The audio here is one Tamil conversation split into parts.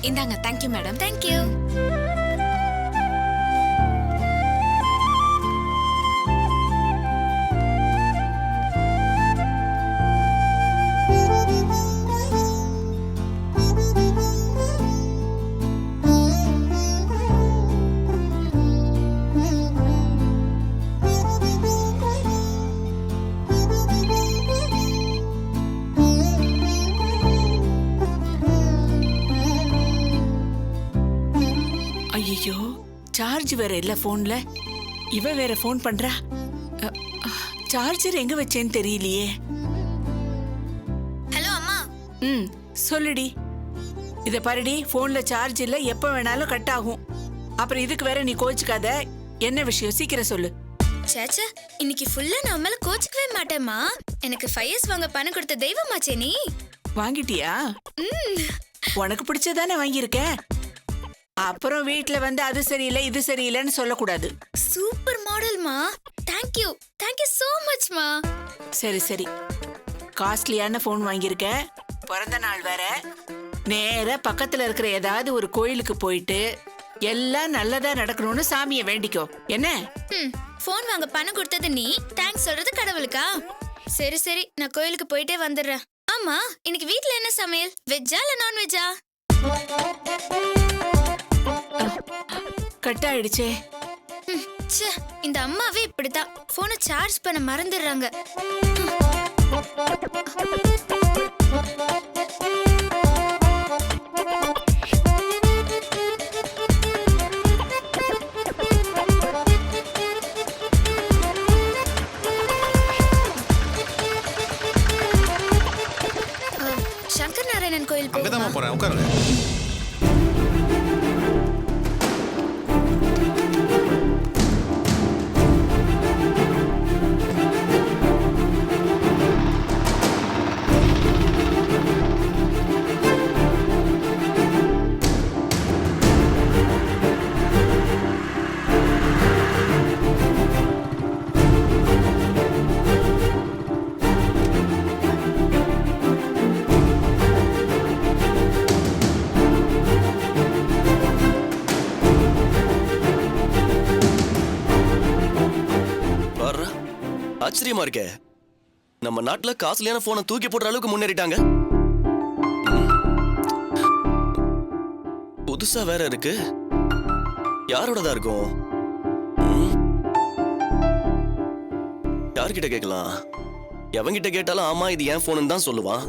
இந்தாங்க. Thank you madam. தேங்க்யூ. ஐயோ, சார்ஜ் வேற இல்ல போன்ல. இவ வேற போன் பண்றா. சார்ஜர் எங்க வச்சேன்னு தெரியலையே. ஹலோ அம்மா. சொல்லுடி. இத பாருடி, போன்ல சார்ஜ் இல்ல, எப்ப வேணாலும் கட் ஆகும். அப்புறம் இதுக்கு வேற நீ கோச்சுக்காத. என்ன விஷயம், சீக்கிரம் சொல்லு. சேச்சே, இன்னைக்கு ஃபுல்லா நான் மேல கோச்சிக்கவே மாட்டேம்மா. எனக்கு 5 இயர்ஸ் வாங்க பணம் கொடுத்த தெய்வமாச்சே நீ. வாங்கிட்டியா? உனக்கு பிடிச்சதானே வாங்கியிருக்க. அப்புறம் வீட்ல வந்து அது சரியில்லை இது சரியில்லைன்னு சொல்லக்கூடாது. சூப்பர் மாடல்மா. தேங்க்யூ சோ மச்மா. சரி சரி, காஸ்ட்லியான போன் வாங்கியிருக்க, பிறந்த நாள் வேற. நேரா பக்கத்துல இருக்கிற ஏதாவது ஒரு கோயிலுக்கு போயிட்டு எல்லாம் நல்லதா நடக்கணும்னு சாமியை வேண்டிக்கோ. என்ன? போன் வாங்க பணம் கொடுத்தது நீ, தேங்க்ஸ் சொல்றது கடவுளுக்கா? சரி சரி, நான் கோயிலுக்கு போயிட்டே வந்துடுறேன். ஆமா, இன்னைக்கு வீட்ல என்ன சமையல்? வெஜ்ஜா இல்ல நான்வெஜ்ஜா? கட் ஆயிடுச்சே. ச்சே, இந்த அம்மாவே இப்படிதான், போனை சார்ஜ் பண்ண மறந்துடுறாங்க. சங்கர் நாராயணன் கோயில் அங்கதான் போறேன், உட்காருங்க. ஆச்சரியமா இருக்கே, நம்ம நாட்டுல காஸ்ட்லியான போனை தூக்கி போடுற அளவுக்கு முன்னேறிட்டாங்க. புதுசா வேற இருக்கு. யாரோடதா இருக்கும்? யார்கிட்ட கேட்கலாம்? எவங்கிட்ட கேட்டாலும் ஆமா இது ஏன் போன் தான் சொல்லுவான்.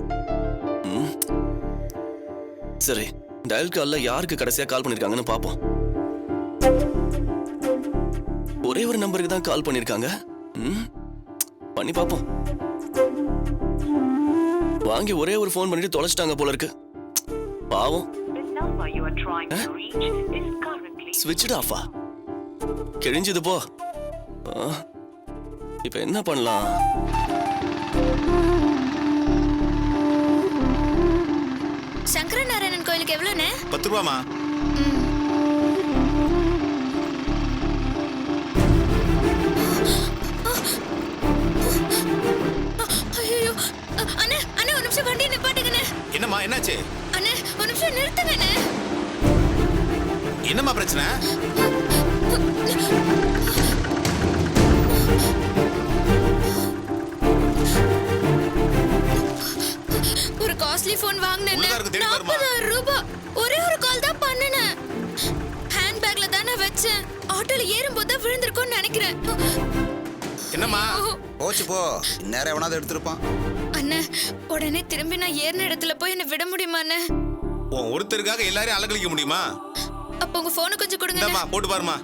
சரி, டயல் கால்ல யாருக்கு கடைசியா கால் பண்ணிருக்காங்கன்னு பாப்போம். ஒரே ஒரு நம்பருக்கு தான் கால் பண்ணிருக்காங்க. பண்ணி பாப்போம். வாங்கி ஒரே ஒரு போன் பண்ணிட்டு தொலைச்சிட்டாங்க போல இருக்கு. பாவம். ஸ்விட்ச்டு ஆஃபா? கிழிஞ்சது போ. இப்ப என்ன பண்ணலாம்? சங்கர நாராயணன் கோயிலுக்கு எவ்வளவுன்னு? 10 ரூபாமா? என்னம்மா, என்னாச்சு? அண்ணே, ஒரு நிமிஷம் நிறுத்துங்க அண்ணே. என்னம்மா பிரச்சனை? ஒரு காஸ்ட்லி போன் வாங்குனேன். 40,000 ரூபாய். ஒரே ஒரு கால் தான் பண்ணேன். ஹேண்ட் பேக்ல தானே வச்சேன். ஆட்டோல ஏறும்போது தான் விழுந்திருக்கும்னு நினைக்கிறேன். என்னம்மா? போச்சு போ. நேரா எவனாவது எடுத்துருப்பான். அண்ணே, உடனே திரும்பி நான் ஏறின இடத்துல போய் என்ன விட முடியுமா அண்ணே? உன் ஒருத்தருக்காக எல்லாரையும் அலங்கழிக்க முடியுமா? அப்ப உங்க போனை கொஞ்சம் கொடுங்க. இந்தாம்மா, போட்டு பாருமா.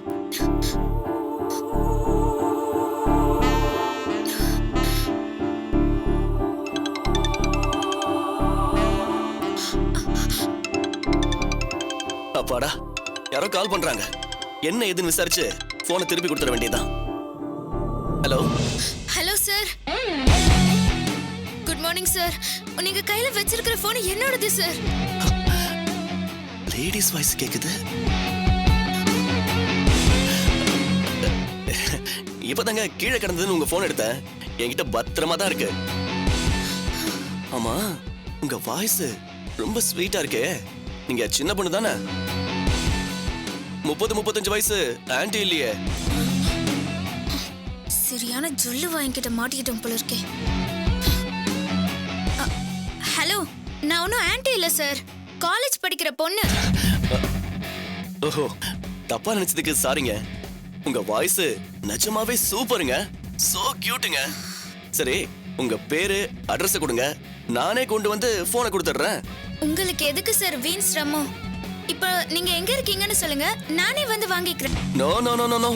அப்பாடா, யாரோ கால் பண்றாங்க. என்ன ஏதுன்னு விசாரிச்சு போனை திருப்பி கொடுத்துட வேண்டியதுதான். Hello hello sir. Good morning sir. நீங்க கையில வச்சிருக்கிற போன் என்னோடது சார். லேடிஸ் வாய்ஸ் கேக்குது. இப்பதாங்க கீழே கிடந்ததுன்னு உங்க போன் எடுத்தேன். என்கிட்ட பத்திரமா தான் இருக்கு. ஆமா, உங்க வாய்ஸ் ரொம்ப ஸ்வீட்டா இருக்கே. நீங்க சின்ன பொண்ணு தானே? 30-35 வயசு ஆன்ட்டி இல்லையே. சரியான ஜொல்லு வாங்கிக்கிட்ட மாட்டிக்கிட்டோம் போல இருக்கே. ஹலோ, நான் ஒன்றும் ஆன்ட்டி இல்லை சார், காலேஜ் படிக்கிற பொண்ணு. ஓஹோ, தப்பா நினைச்சதுக்கு சாரிங்க. உங்க வாய்ஸ் நிஜமாவே சூப்பருங்க, சோ கியூட்டுங்க. சரி, உங்க பேரு அட்ரஸ் கொடுங்க, நானே கொண்டு வந்து போனை கொடுத்துட்றேன். உங்களுக்கு எதுக்கு சார் வீண் சிரமம்? இப்போ நீங்க எங்க இருக்கீங்கன்னு சொல்லுங்க, நானே வந்து வாங்கிக்கிறேன். No no no no no.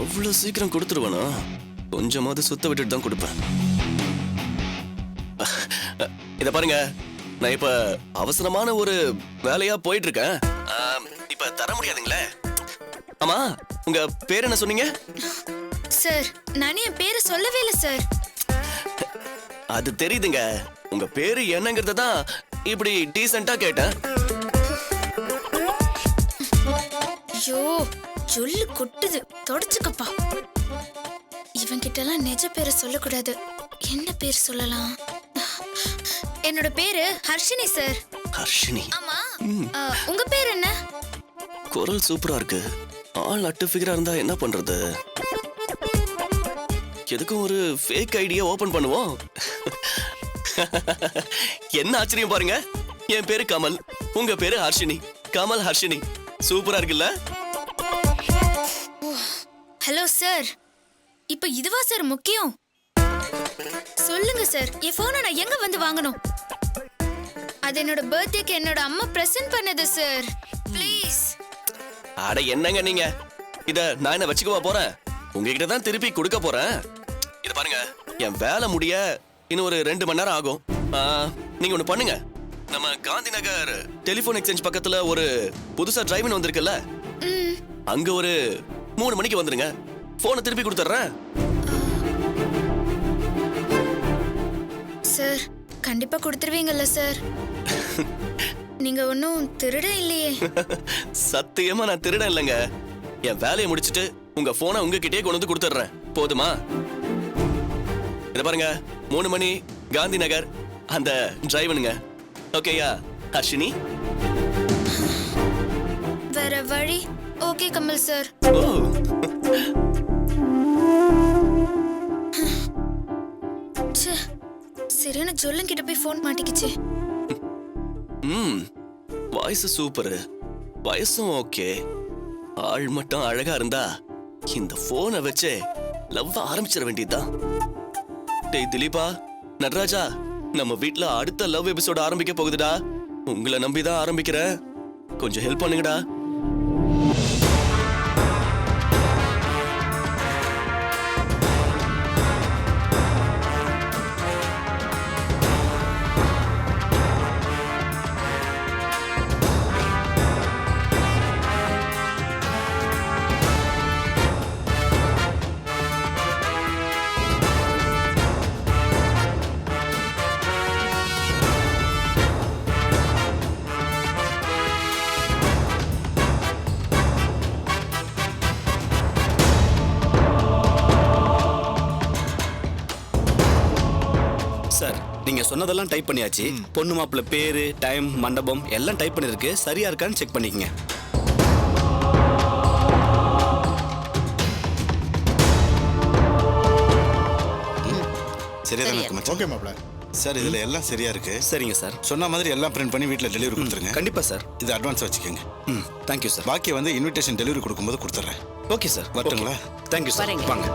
அவ்வளவு சீக்கிரம் கொடுத்துருவானா? கொஞ்சமாவது சுத்த விட்டுட்டு தான் கொடுப்பேன். இத பாருங்க, நான் இப்ப அவசரமான ஒரு வேலையா போயிட்டு இருக்கேன். இப்ப தர முடியாதுங்களே. ஆமா, உங்க பேர் என்ன சொன்னீங்க? சார், நான் என் பேரை சொல்லவே இல்லை சார். அது தெரியுதுங்க, உங்க பேரு என்னங்கறத தான் இப்படி டீசென்ட்டா கேட்டேன். ஐயோ, சொல்லு கொட்டுது, தொடச்சுக்கப்பா. இவன் கிட்ட எல்லாம் நிஜ பேரை சொல்லக்கூடாது. என்ன பேர் சொல்லலாம்? என்னோட பேரு ஹர்ஷினி சார். ஹர்ஷினி? ஆமா. உங்க பேர் என்ன? குரல் சூப்பரா இருக்கு. ஆள் அட்டு ஃபிகரா இருந்தா என்ன பண்றது? எதுக்கும் ஒரு ஃபேக் ஐடியா ஓபன் பண்ணுவோம். என்ன ஆச்சரியம் பாருங்க, என் பேரு கமல், உங்க பேரு ஹர்ஷினி. கமல் ஹர்ஷினி, சூப்பரா இருக்குல்ல? ஹலோ சார், இப்போ இதுவா சார் முக்கியம்? சொல்லுங்க சார், என் போனை நான் எங்க வந்து வாங்கணும்? அது என்னோட பர்த்டேக்கு என்னோட அம்மா பிரசன்ட் பண்ணது சார். ப்ளீஸ். அட என்னங்க நீங்க, இத நான் என்ன வச்சுக்கவா போறேன்? உங்ககிட்ட தான் திருப்பி கொடுக்க போறேன். இத பாருங்க, என் வேலை முடிய இன்னும் ஒரு 2 மணி நேரம் ஆகும். நீங்க ஒண்ணு பண்ணுங்க, நம்ம காந்தி நகர் டெலிபோன் எக்ஸ்சேஞ்ச் பக்கத்துல ஒரு புதுசா டிரைவன் வந்திருக்குல்ல, அங்க ஒரு 3 மணிக்கு வந்துருங்க. போனை திருப்பி கொடுத்துட்றேன். சார், கண்டிப்பா கொடுத்துருவீங்கல்ல சார்? நீங்க ஒன்னும் திருட இல்லையே? சத்தியமா நான் திருடன் இல்லைங்க. என் வேலையை முடிச்சிட்டு உங்க போனை உங்ககிட்டயே கொண்டு வந்து கொடுத்துட்றேன். போதுமா? இத பாருங்க, 3 மணி, காந்தி நகர், அந்த டிரைவனுங்க. ஓகேயா ஹர்ஷினி? வேற வழி? Okay Kamal sir. ஓ, சரியான ஜொல்லுங்கிட்ட போய் போன் மாட்டிக்கிச்சு. வாய்ஸ் சூப்பர், வயசும் ஓகே, ஆள் மட்டும் அழகா இருந்தா இந்த போனை வச்சு லவ் ஆரம்பிச்சிட வேண்டியதுதான். டேய் திலீபா, நடராஜா, நம்ம வீட்ல அடுத்த லவ் எபிசோட் ஆரம்பிக்க போகுதுடா. உங்களை நம்பிதான் ஆரம்பிக்கிறேன், கொஞ்சம் ஹெல்ப் பண்ணுங்கடா. சார், நீங்க சொன்னதெல்லாம் டைப் பண்ணியாச்சு. பொண்ணு மாப்பிள்ளை பேரு, டைம், மண்டபம் எல்லாம் டைப் பண்ணிருக்கு. சரியா இருக்கான்னு செக் பண்ணிக்கங்க. சரியா தான் இருக்கு மச்சான். ஓகே மாப்ள. சார், இதுல எல்லாம் சரியா இருக்கு. சரிங்க சார். சொன்ன மாதிரி எல்லாம் பிரிண்ட் பண்ணி வீட்ல டெலிவரி கொடுத்துருங்க. கண்டிப்பா சார். இது அட்வான்ஸ் வச்சுக்கோங்க. Thank you sir. பாக்கி வந்து இன்விடேஷன் டெலிவரி கொடுக்கும்போது கொடுத்துட்றேன். Okay sir. வரட்டுங்களா? Thank you sir. வாங்க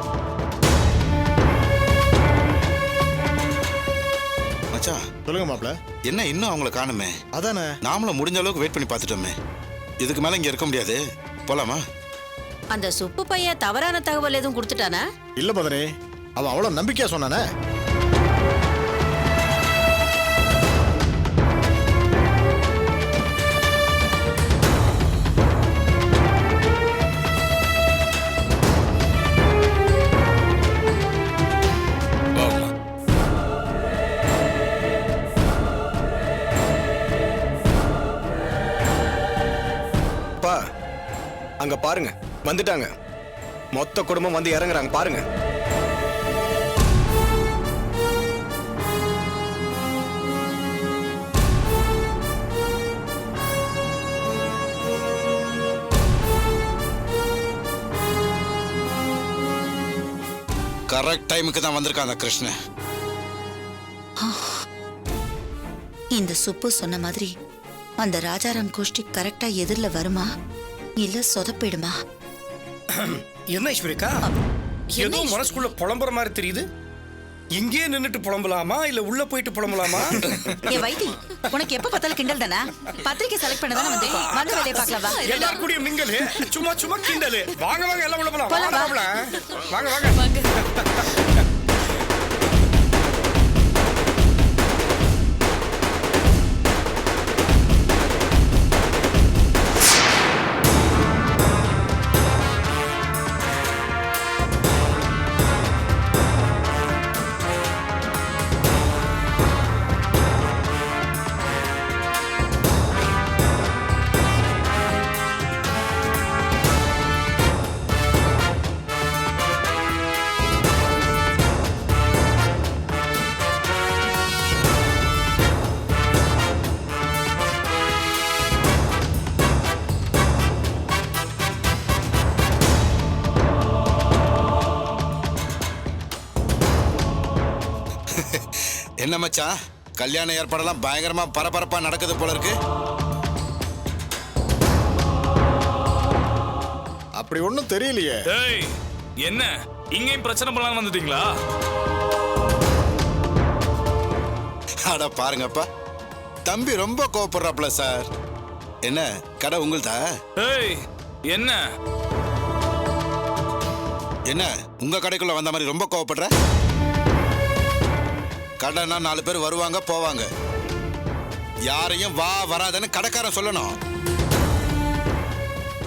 மச்சான். சொல்லுங்க மாப்ள. என்ன இன்னும் அவங்கள காணுமே? அதானே, நாமளும் முடிஞ்ச அளவுக்கு வெயிட் பண்ணி பார்த்துட்டோமே. இதுக்கு மேல இங்க இருக்க முடியாது. போலாமா? அந்த சுப்பு பையன் தவறான தகவல் எதுவும் கொடுத்துட்டானா? இல்ல மதனி, அவன் அவ்வளவு நம்பிக்கையா சொன்னானே. அங்க பாருங்க, வந்துட்டாங்க. மொத்த குடும்பம் வந்து இறங்குறாங்க பாருங்க. கரெக்ட் டைமுக்கு தான் வந்திருக்கான் அந்த கிருஷ்ணன். இந்த சுப்பு சொன்ன மாதிரி அந்த ராஜாராம் கோஷ்டி கரெக்டா எதிரில் வருமா இல்ல சொதப்பிடுமா? என்ன ஈஸ்வரிக்கா ஏதோ மனசுக்குள்ள புலம்புற மாதிரி தெரியுது. இங்கேயே நின்னுட்டு புலம்பலாமா இல்ல உள்ள போயிட்டு புலம்பலாமா? ஏ வைத்தி, உனக்கு எப்ப பார்த்தாலும் கிண்டல் தானா? பத்திரிக்கை செலக்ட் பண்ண தானே வந்து வந்து வேலையை பார்க்கலாம் வா. எல்லாரும் கூடிய மிங்கலு சும்மா சும்மா கிண்டலு. வாங்க வாங்க எல்லாம் உள்ள போலாம். போலாம், வாங்க வா. வாங்க வாங்க. என்ன மச்சான், கல்யாண ஏற்பாடெல்லாம் பயங்கரமா பரபரப்பா நடக்குது போல இருக்கு. அப்படி ஒண்ணும் தெரியலையே. ஏய் என்ன இங்கேயும் பிரச்சனை பண்ணலாம் வந்துட்டீங்களா? அட பாருங்கப்பா, தம்பி ரொம்ப கோவப்படுறாப்ல சார். என்ன கடை உங்கள்தா? ஏய் என்ன என்ன உங்க கடைக்குள்ள வந்த மாதிரி ரொம்ப கோவப்படுற? கடைனா 4 பேர் வருவாங்க போவாங்க, யாரையும் வா வராதுன்னு கடைக்காரன் சொல்லணும்.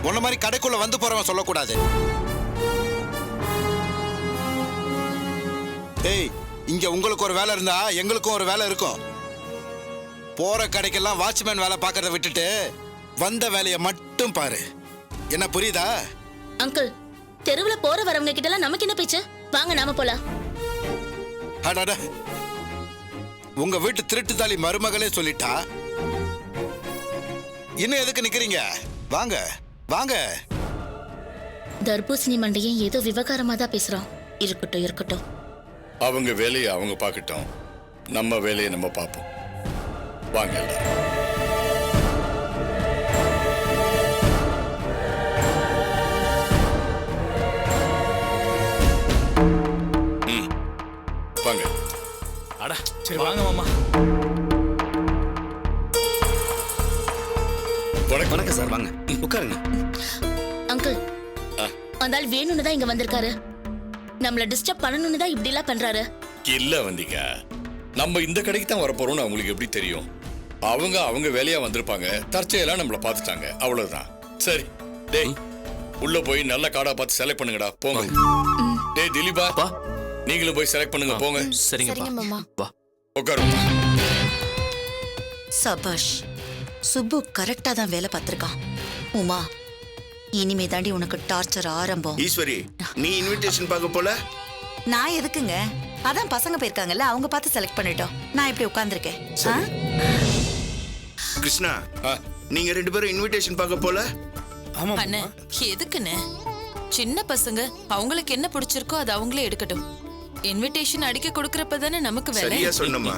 உன்ன மாதிரி கடைக்குள்ள வந்து போறவன் சொல்லக்கூடாது. ஏய், இங்க உங்களுக்கு ஒரு வேலை இருந்தா எங்களுக்கும் ஒரு வேலை இருக்கும். போற கடைக்கெல்லாம் வாட்ச்மேன் வேலை பார்க்கறத விட்டுட்டு வந்த வேலையை மட்டும் பாரு. என்ன புரியுதா? அங்கிள், தெருவுல போற வரவங்க கிட்ட எல்லாம் நமக்கு என்ன பேச்சு? வாங்க நாம போலாம். அடடா, உங்க வீட்டு திருட்டு தாலி மருமகளே சொல்லிட்டா. இன்னும் எதுக்கு நிக்கிறீங்க? வாங்க வாங்க. தர்பூசணி மண்டையன் ஏதோ விவகாரமா தான் பேசுறான். இருக்கட்டும் இருக்கட்டும். அவங்க வேலையை அவங்க பார்க்கட்டும், நம்ம வேலையை நம்ம பார்ப்போம். வாங்க எல்லாரும். வாங்க. அட சரி வாங்க மாமா. வணக்கம் சார், வாங்க உட்காருங்க. அங்கிள், அந்த ஆள் வேணும்னு தான் இங்க வந்திருக்காரு. நம்மள டிஸ்டர்ப் பண்ணணும்னு தான் இப்படி எல்லாம் பண்றாரு. இல்ல வந்தீங்க, நம்ம இந்த கடைக்கு தான் வரப்போறோம்னு அவங்களுக்கு எப்படி தெரியும்? அவங்க வேலையா வந்திருப்பாங்க, தற்செயலா நம்மள பார்த்துட்டாங்க, அவ்வளவுதான். சரி, டேய் உள்ள போய் நல்ல கார்டா பார்த்து செலக்ட் பண்ணுங்கடா, போங்க. டேய் திலீபா, நீங்களும் போய் செலக்ட் பண்ணுங்க, போங்க. சரிங்க மாமா. வா. உட்காருங்க. சபாஷ், சுப்பு கரெக்டா தான் வேலை பார்த்திருக்கான். உமா, இனிமே தாண்டி உனக்கு டார்ச்சர் ஆரம்பம். ஈஸ்வரி, நீ இன்விடேஷன் பார்க்க போல? நான் எதுக்குங்க? அதான் பசங்க போயிருக்காங்கல்ல, அவங்க பார்த்து செலக்ட் பண்ணிட்டோம். நான் இப்படி உட்கார்ந்துருக்கேன். கிருஷ்ணா, நீங்க 2 பேரும் இன்விடேஷன் பார்க்க போல? ஆமா அண்ணே, எதுக்குன்னு? சின்ன பசங்க அவங்களுக்கு என்ன பிடிச்சிருக்கோ அது அவங்களே எடுக்கட்டும். இன்விடேஷன் அடிக்க கொடுக்கறப்ப தானே நமக்கு வேலை. சரியா சொன்னம்மா.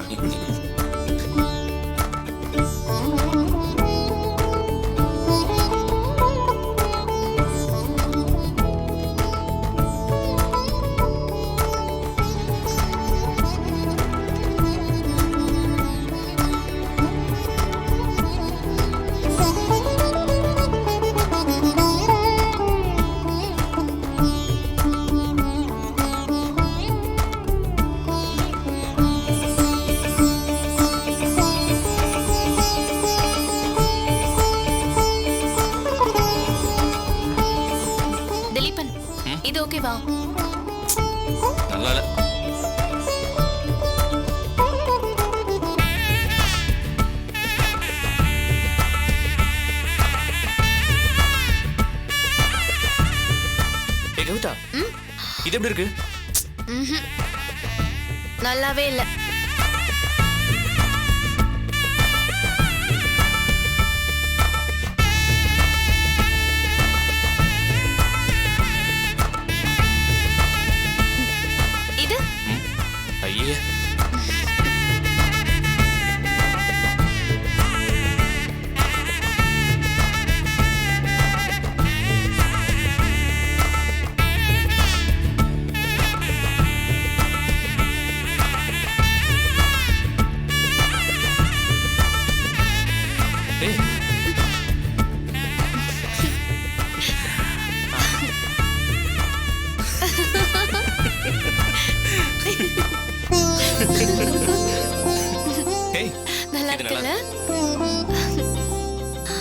இது ஓகேவா? நல்லா இல்ல. ஏய் கவிதா, இது எப்படி இருக்கு? நல்லாவே இல்ல.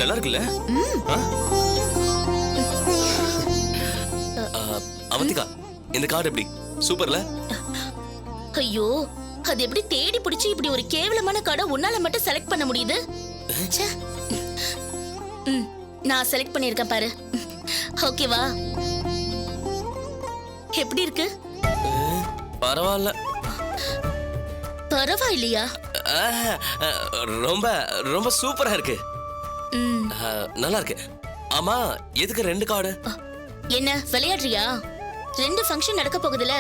நல்லா இருக்குல்ல? அவந்திகா, இந்த கார்டு எப்படி? சூப்பர்ல? ஐயோ, அது எப்படி தேடி பிடிச்சு இப்படி ஒரு கேவலமான கார்டை உன்னால மட்டும் செலக்ட் பண்ண முடியுது? ச்சே. நான் செலக்ட் பண்ணிருக்கேன் பாரு. ஓகேவா? எப்படி இருக்கு? பரவாயில்ல. பரவாயில்லையா? ரொம்ப ரொம்ப சூப்பரா இருக்கு. நல்லா இருக்கு. ஆமா, எதுக்கு 2 கார்டு? என்ன விளையாடுறியா? 2 ஃபங்க்ஷன் நடக்க போகுதுல.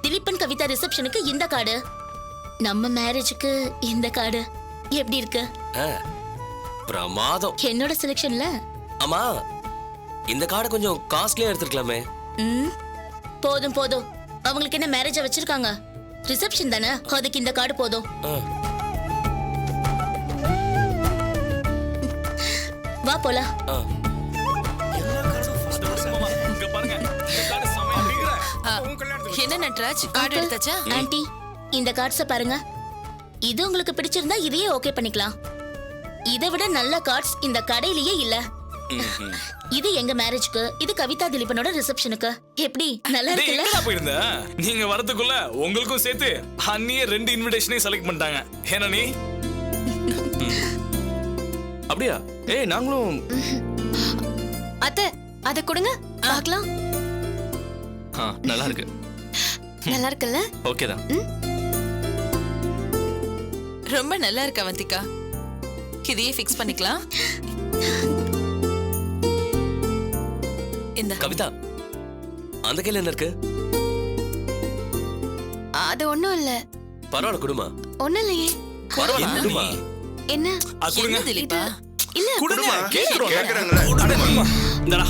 திலீபன் கவிதா ரிசப்ஷனுக்கு இந்த கார்டு, நம்ம மேரேஜுக்கு இந்த கார்டு. எப்படி இருக்கு? பிரமாதம். என்னோட செலக்ஷன்ல. ஆமா, இந்த கார்டு கொஞ்சம் காஸ்ட்லியா எடுத்துக்கலாமே. போதும் போதும். அவங்களுக்கு என்ன மேரேஜா வச்சிருக்காங்க? ரிசப்ஷன் தானே, அதுக்கு இந்த கார்டு போதும். வா போலாம். என்ன நட்ராஜ், கார்டு எடுத்தாச்சா? ஆன்ட்டி, இந்த கார்ட்ஸ பாருங்க. இது உங்களுக்கு பிடிச்சிருந்தா இதையே ஓகே பண்ணிக்கலாம். இதை விட நல்ல கார்ட்ஸ் இந்த கடையிலேயே இல்ல. இது எங்க மேரேஜ்க்கு, இது கவிதா திலீபனோட ரிசப்ஷனுக்கு. எப்படி நல்லா இருக்குல்ல? எங்கடா போயிருந்த? நீங்க வரதுக்குள்ள உங்களுக்கும் சேர்த்து அண்ணியே 2 இன்விடேஷனையும் செலக்ட் பண்ணிட்டாங்க. ஏன்னா நீ அப்படியா? ஏய், நாங்களும். அத்தை, அத கொடுங்க பார்க்கலாம். நல்லா இருக்கு. நல்லா இருக்குல்ல? ஓகே தான். ரொம்ப நல்லா இருக்கு அவந்திகா. இதையே ஃபிக்ஸ் பண்ணிக்கலாம். இந்த கவிதா, அந்த கையில என்ன இருக்கு? அது ஒண்ணும் இல்ல. பரவாயில்ல, குடுமா. ஒண்ணும் இல்லையே. பரவாயில்ல, குடுமா. என்ன? கொடுங்க திலீபா. இல்ல கொடுங்க. கேக்குறாங்களே. இந்தடா.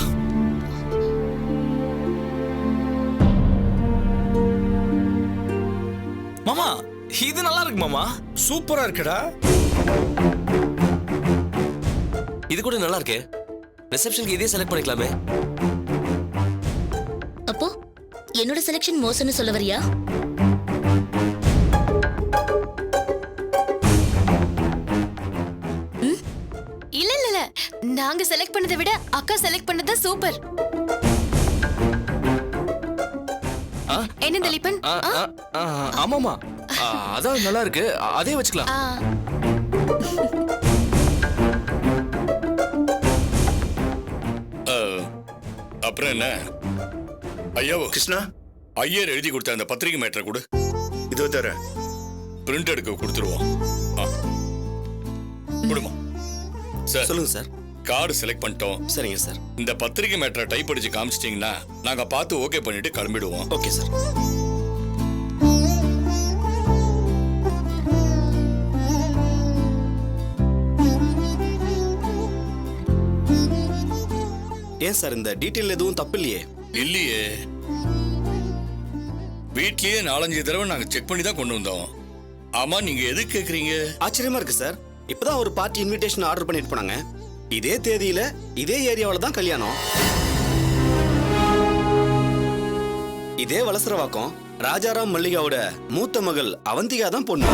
மாமா, இது நல்லா இருக்கு மாமா. சூப்பரா இருக்குடா. இது கூட நல்லா இருக்கே. ரிசப்ஷனுக்கு இதே செலக்ட் பண்ணிக்கலாமே. அப்போ என்னோட செலக்ஷன் மோசம்னு சொல்ல வரியா? இல்ல இல்ல இல்ல, நாங்க செலக்ட் பண்ணதை விட அக்கா செலக்ட் பண்ணது சூப்பர். என்ன திலீபன்? ஆமாமா, அதான் நல்லா இருக்கு. அதே வச்சுக்கலாம். அப்புறம் என்ன ஐயாவோ? கிருஷ்ணா, ஐயர் எழுதி கொடுத்த அந்த பத்திரிகை மேட்டரை கொடு. இதோ தர. பிரிண்ட் எடுக்க கொடுத்துருவோம். கொடுமா சார். சொல்லுங்க சார். கார்டு செலக்ட் பண்ணிட்டோம். சரிங்க சார். இந்த பத்திரிகை மேட்டரை டைப் அடிச்சு காமிச்சிட்டீங்கன்னா நாங்க பார்த்து ஓகே பண்ணிட்டு கிளம்பிடுவோம். Okay sir. ஏன் சார், இந்த டீட்டெயில் எதுவும் தப்பு இல்லையே? இல்லையே, வீட்லயே 4-5 தடவை நாங்க செக் பண்ணி தான் கொண்டு வந்தோம். ஆமா, நீங்க எது கேக்குறீங்க? ஆச்சரியமா இருக்கு சார். இப்பதான் ஒரு பார்ட்டி இன்விடேஷன் ஆர்டர் பண்ணிட்டு போனாங்க. இதே தேதியில இதே ஏரியாவில தான் கல்யாணம். இதே வலசரவாக்கம் ராஜாராம் மல்லிகாவோட மூத்த மகள் அவந்திகா தான் பொண்ணு.